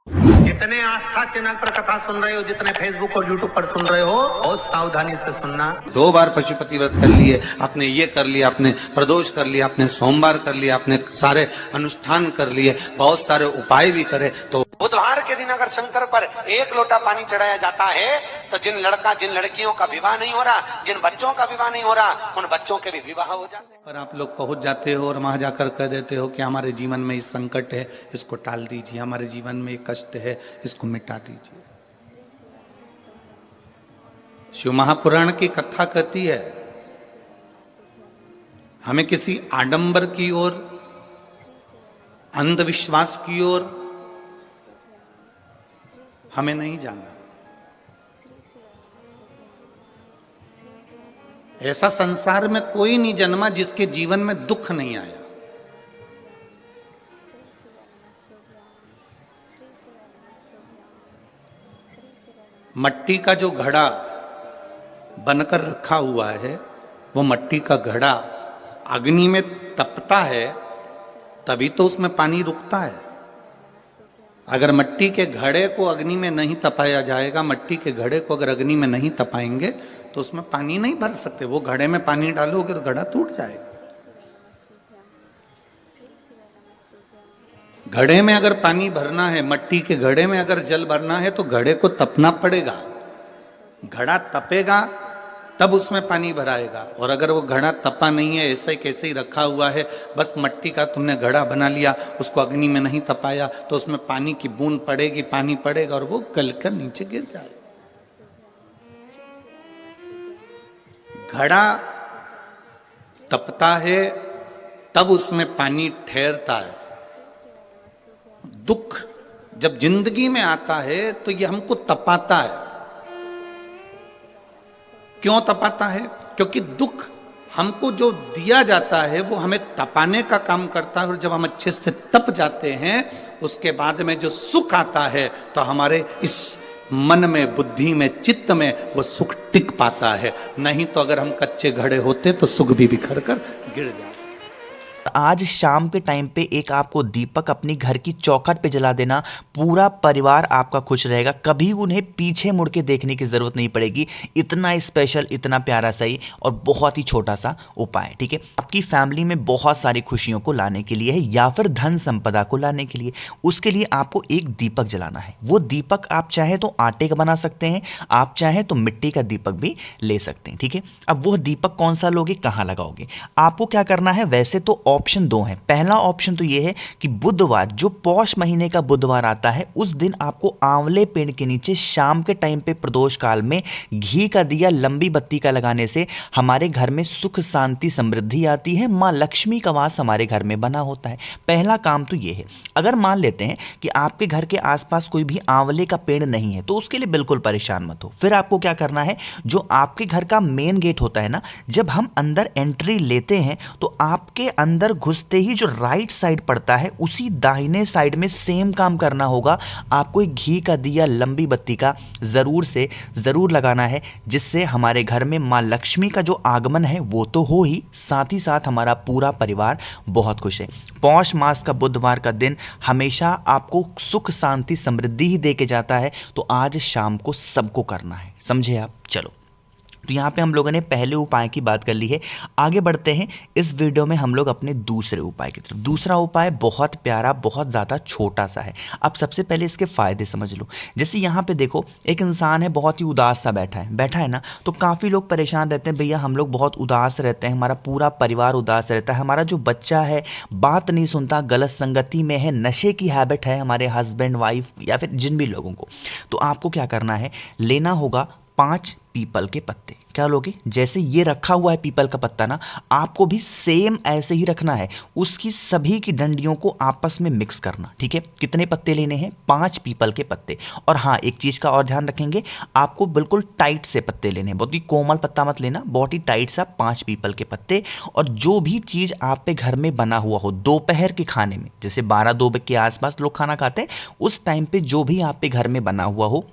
जितने आस्था चैनल पर कथा सुन रहे हो, जितने फेसबुक और यूट्यूब पर सुन रहे हो, बहुत सावधानी से सुनना। 2 बार पशुपति व्रत कर लिए, आपने ये कर लिया, आपने प्रदोष कर लिया, आपने सोमवार कर लिया, आपने सारे अनुष्ठान कर लिए, बहुत सारे उपाय भी करे, तो बुधवार के दिन अगर शंकर पर 1 लोटा पानी चढ़ाया जाता है तो जिन लड़कियों का विवाह नहीं हो रहा, जिन बच्चों का विवाह नहीं हो रहा, उन बच्चों के भी विवाह हो जाते हैं। पर आप लोग पहुंच जाते हो और वहां जाकर कह देते हो कि हमारे जीवन में इस संकट है, इसको टाल दीजिए, हमारे जीवन में ये कष्ट है, इसको मिटा दीजिए। शिव महापुराण की कथा कहती है हमें किसी आडंबर की ओर, अंधविश्वास की ओर हमें नहीं जाना। ऐसा संसार में कोई नहीं जन्मा जिसके जीवन में दुख नहीं आया। मट्टी का जो घड़ा बनकर रखा हुआ है, वो मट्टी का घड़ा अग्नि में तपता है तभी तो उसमें पानी रुकता है। अगर मट्टी के घड़े को अग्नि में नहीं तपाया जाएगा, मट्टी के घड़े को अगर अग्नि में नहीं तपाएंगे तो उसमें पानी नहीं भर सकते। वो घड़े में पानी डालोगे तो घड़ा टूट जाएगा। घड़े में अगर पानी भरना है, मट्टी के घड़े में अगर जल भरना है तो घड़े को तपना पड़ेगा। घड़ा तपेगा तब उसमें पानी भराएगा। और अगर वो घड़ा तपा नहीं है, ऐसे कैसे ही रखा हुआ है, बस मट्टी का तुमने घड़ा बना लिया, उसको अग्नि में नहीं तपाया, तो उसमें पानी की बूंद पड़ेगी, पानी पड़ेगा और वो गलकर नीचे गिर जाएगा। घड़ा तपता है तब उसमें पानी ठहरता है। दुख जब जिंदगी में आता है तो ये हमको तपाता है। क्यों तपाता है? क्योंकि दुख हमको जो दिया जाता है वो हमें तपाने का काम करता है। और जब हम अच्छे से तप जाते हैं, उसके बाद में जो सुख आता है तो हमारे इस मन में, बुद्धि में, चित्त में वो सुख टिक पाता है। नहीं तो अगर हम कच्चे घड़े होते तो सुख भी बिखर कर गिर जाते। आज शाम के टाइम पे एक आपको दीपक अपनी घर की चौखट पे जला देना, पूरा परिवार आपका खुश रहेगा। कभी उन्हें पीछे मुड़ के देखने की ज़रूरत नहीं पड़ेगी। इतना स्पेशल, इतना प्यारा सही और बहुत ही छोटा सा उपाय, ठीक है, आपकी फैमिली में बहुत सारी खुशियों को लाने के लिए है या फिर धन संपदा को लाने के लिए। उसके लिए आपको एक दीपक जलाना है। वो दीपक आप चाहे तो आटे का बना सकते हैं, आप चाहे तो मिट्टी का दीपक भी ले सकते हैं, ठीक है। अब वो दीपक कौन सा लोगे, कहाँ लगाओगे? आपको क्या करना है, वैसे तो ऑप्शन 2 है। पहला ऑप्शन तो ये है कि बुधवार, जो पौष महीने का बुधवार आता है, उस दिन आपको आंवले पेड़ के नीचे शाम के टाइम पे प्रदोष काल में घी का दिया लंबी बत्ती का लगाने से हमारे घर में सुख शांति समृद्धि आती है। माँ लक्ष्मी का वास हमारे घर में बना होता है। पहला काम तो ये है। अगर मान लेते हैं कि आपके घर के आसपास कोई भी आंवले का पेड़ नहीं है तो उसके लिए बिल्कुल परेशान मत हो। फिर आपको क्या करना है, जो आपके घर का मेन गेट होता है ना, जब हम अंदर एंट्री लेते हैं तो आपके अंदर घुसते ही जो राइट साइड पड़ता है, उसी दाहिने साइड में सेम काम करना होगा। आपको एक घी का दिया लंबी बत्ती का जरूर लगाना है, जिससे हमारे घर में माँ लक्ष्मी का जो आगमन है वो तो हो ही, साथ ही साथ हमारा पूरा परिवार बहुत खुश है। पौष मास का बुधवार का दिन हमेशा आपको सुख शांति समृद्धि ही दे के जाता है। तो आज शाम को सबको करना है, समझे आप? चलो, तो यहाँ पे हम लोगों ने पहले उपाय की बात कर ली है। आगे बढ़ते हैं इस वीडियो में हम लोग अपने दूसरे उपाय की तरफ। दूसरा उपाय बहुत प्यारा, बहुत ज़्यादा छोटा सा है। अब सबसे पहले इसके फ़ायदे समझ लो। जैसे यहाँ पे देखो, एक इंसान है, बहुत ही उदास सा बैठा है ना, तो काफ़ी लोग परेशान रहते हैं, भैया हम लोग बहुत उदास रहते हैं, हमारा पूरा परिवार उदास रहता है, हमारा जो बच्चा है बात नहीं सुनता, गलत संगति में है, नशे की हैबिट है हमारे हस्बैंड वाइफ या फिर जिन भी लोगों को। तो आपको क्या करना है, लेना होगा 5 पीपल के पत्ते। क्या लोगे? जैसे ये रखा हुआ है पीपल का पत्ता ना, आपको भी सेम ऐसे ही रखना है। उसकी सभी की डंडियों को आपस में मिक्स करना, ठीक है। कितने पत्ते लेने हैं? 5 पीपल के पत्ते। और हाँ, एक चीज़ का और ध्यान रखेंगे, आपको बिल्कुल टाइट से पत्ते लेने हैं, बहुत ही कोमल पत्ता मत लेना, बहुत ही टाइट सा 5 पीपल के पत्ते। और जो भी चीज़ आप पे घर में बना हुआ हो, दोपहर के खाने में, जैसे 12-2 के आसपास लोग खाना खाते हैं, उस टाइम पे जो भी आप पे घर में बना हुआ हो,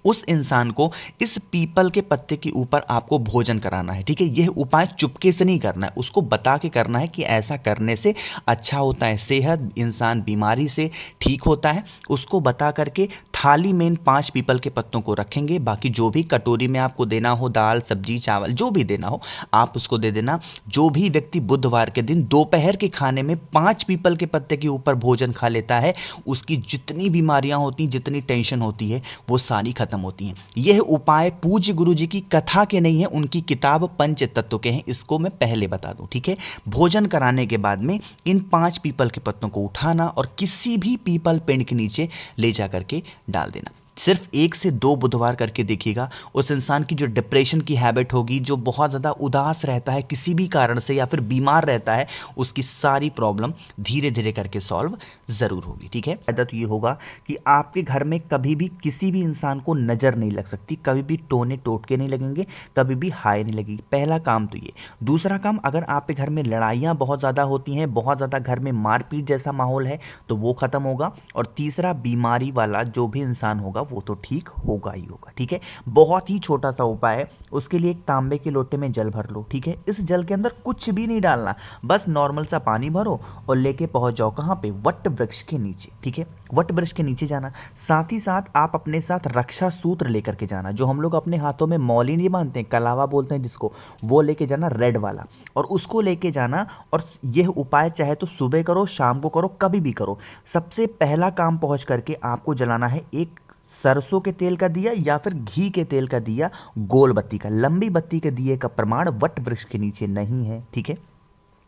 उस इंसान को इस पीपल के पत्ते के ऊपर आपको भोजन कराना है, ठीक है। यह उपाय चुपके से नहीं करना है, उसको बता के करना है कि ऐसा करने से अच्छा होता है, सेहत, इंसान बीमारी से ठीक होता है। उसको बता करके थाली में इन 5 पीपल के पत्तों को रखेंगे। बाकी जो भी कटोरी में आपको देना हो, दाल सब्जी चावल जो भी देना हो आप उसको दे देना। जो भी व्यक्ति बुधवार के दिन दोपहर के खाने में 5 पीपल के पत्ते के ऊपर भोजन खा लेता है, उसकी जितनी बीमारियां होती हैं, जितनी टेंशन होती है, वो सारी खत्म होती हैं। यह उपाय पूज्य गुरु जी की कथा के नहीं है, उनकी किताब पंचतत्व के हैं, इसको मैं पहले बता दूं, ठीक है। भोजन कराने के बाद में इन 5 पीपल के पत्तों को उठाना और किसी भी पीपल पेड़ के नीचे ले जा करके डाल देना। सिर्फ 1 से 2 बुधवार करके देखिएगा, उस इंसान की जो डिप्रेशन की हैबिट होगी, जो बहुत ज़्यादा उदास रहता है किसी भी कारण से या फिर बीमार रहता है, उसकी सारी प्रॉब्लम धीरे धीरे करके सॉल्व ज़रूर होगी, ठीक है। फायदा तो ये होगा कि आपके घर में कभी भी किसी भी इंसान को नज़र नहीं लग सकती, कभी भी टोने टोटके नहीं लगेंगे, कभी भी हाय नहीं लगेगी। पहला काम तो ये। दूसरा काम, अगर आपके घर में लड़ाइयाँ बहुत ज़्यादा होती हैं, बहुत ज़्यादा घर में मारपीट जैसा माहौल है, तो वो ख़त्म होगा। और तीसरा, बीमारी वाला जो भी इंसान होगा वो तो ठीक होगा ही होगा, ठीक है। बहुत ही छोटा सा उपाय है। उसके लिए एक तांबे के लोटे में जल भर लो, ठीक है। इस जल के अंदर कुछ भी नहीं डालना, बस नॉर्मल सा पानी भरो और लेके पहुंच जाओ कहाँ पे, वट वृक्ष के नीचे, ठीक है। वट वृक्ष के नीचे जाना, साथ ही साथ आप अपने साथ रक्षा सूत्र लेकर के जाना, जो हम लोग अपने हाथों में मौली नहीं बांधते हैं, कलावा बोलते हैं जिसको, वो लेके जाना, रेड वाला, और उसको लेके जाना। और यह उपाय चाहे तो सुबह करो, शाम को करो, कभी भी करो। सबसे पहला काम पहुंच करके आपको जलाना है एक सरसों के तेल का दिया या फिर घी के तेल का दिया, गोल बत्ती का। लंबी बत्ती के दिए का प्रमाण वट वृक्ष के नीचे नहीं है, ठीक है।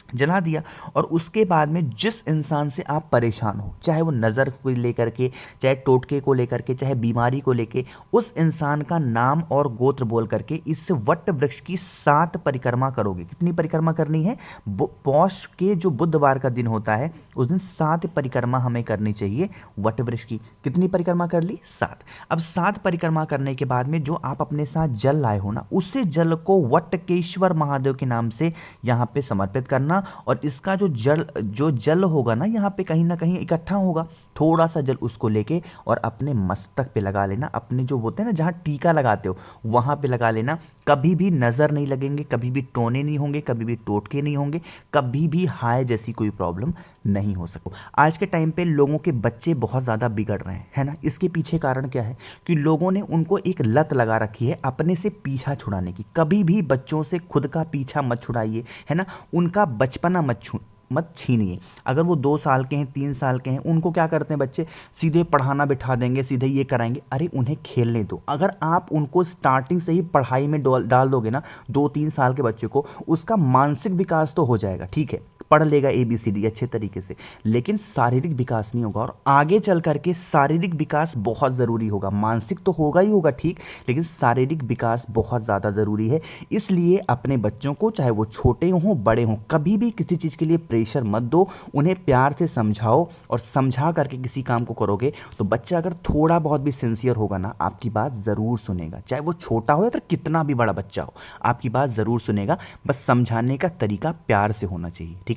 जला दिया और उसके बाद में जिस इंसान से आप परेशान हो, चाहे वो नज़र को लेकर के, चाहे टोटके को लेकर के, चाहे बीमारी को लेके, उस इंसान का नाम और गोत्र बोल करके इस वट वृक्ष की 7 परिक्रमा करोगे। कितनी परिक्रमा करनी है? पौष के जो बुधवार का दिन होता है उस दिन 7 परिक्रमा हमें करनी चाहिए वट वृक्ष की। कितनी परिक्रमा कर ली? 7। अब 7 परिक्रमा करने के बाद में जो आप अपने साथ जल लाए हो ना, उसे जल को वटकेश्वर महादेव के नाम से यहाँ पे समर्पित करना। और इसका जो जल होगा ना, यहाँ पे कहीं ना कहीं इकट्ठा होगा, थोड़ा सा जल उसको लेके और अपने मस्तक पे लगा लेना। अपने जो होते हैं ना, जहाँ टीका लगाते हो वहाँ पे लगा लेना। कभी भी नज़र नहीं लगेंगे, कभी भी टोने नहीं होंगे, कभी भी टोटके नहीं होंगे, कभी भी हाय जैसी कोई प्रॉब्लम नहीं हो सको। आज के टाइम पे लोगों के बच्चे बहुत ज़्यादा बिगड़ रहे हैं, है ना। इसके पीछे कारण क्या है कि लोगों ने उनको एक लत लगा रखी है अपने से पीछा छुड़ाने की। कभी भी बच्चों से खुद का पीछा मत छुड़ाइए, है ना। उनका बचपना मत छीनिए। अगर वो 2 साल के हैं, 3 साल के हैं, उनको क्या करते हैं बच्चे, सीधे पढ़ाना बिठा देंगे, सीधे ये कराएंगे। अरे उन्हें खेलने दो। अगर आप उनको स्टार्टिंग से ही पढ़ाई में डाल दोगे ना, 2-3 साल के बच्चे को, उसका मानसिक विकास तो हो जाएगा, ठीक है, पढ़ लेगा ABCD अच्छे तरीके से, लेकिन शारीरिक विकास नहीं होगा। और आगे चल करके शारीरिक विकास बहुत ज़रूरी होगा। मानसिक तो होगा ही होगा, ठीक, लेकिन शारीरिक विकास बहुत ज़्यादा ज़रूरी है। इसलिए अपने बच्चों को, चाहे वो छोटे हों बड़े हों, कभी भी किसी चीज़ के लिए प्रेशर मत दो। उन्हें प्यार से समझाओ और समझा करके किसी काम को करोगे तो बच्चा अगर थोड़ा बहुत भी सिंसियर होगा ना, आपकी बात ज़रूर सुनेगा। चाहे वो छोटा हो या फिर कितना भी बड़ा बच्चा हो, आपकी बात ज़रूर सुनेगा। बस समझाने का तरीका प्यार से होना चाहिए, ठीक।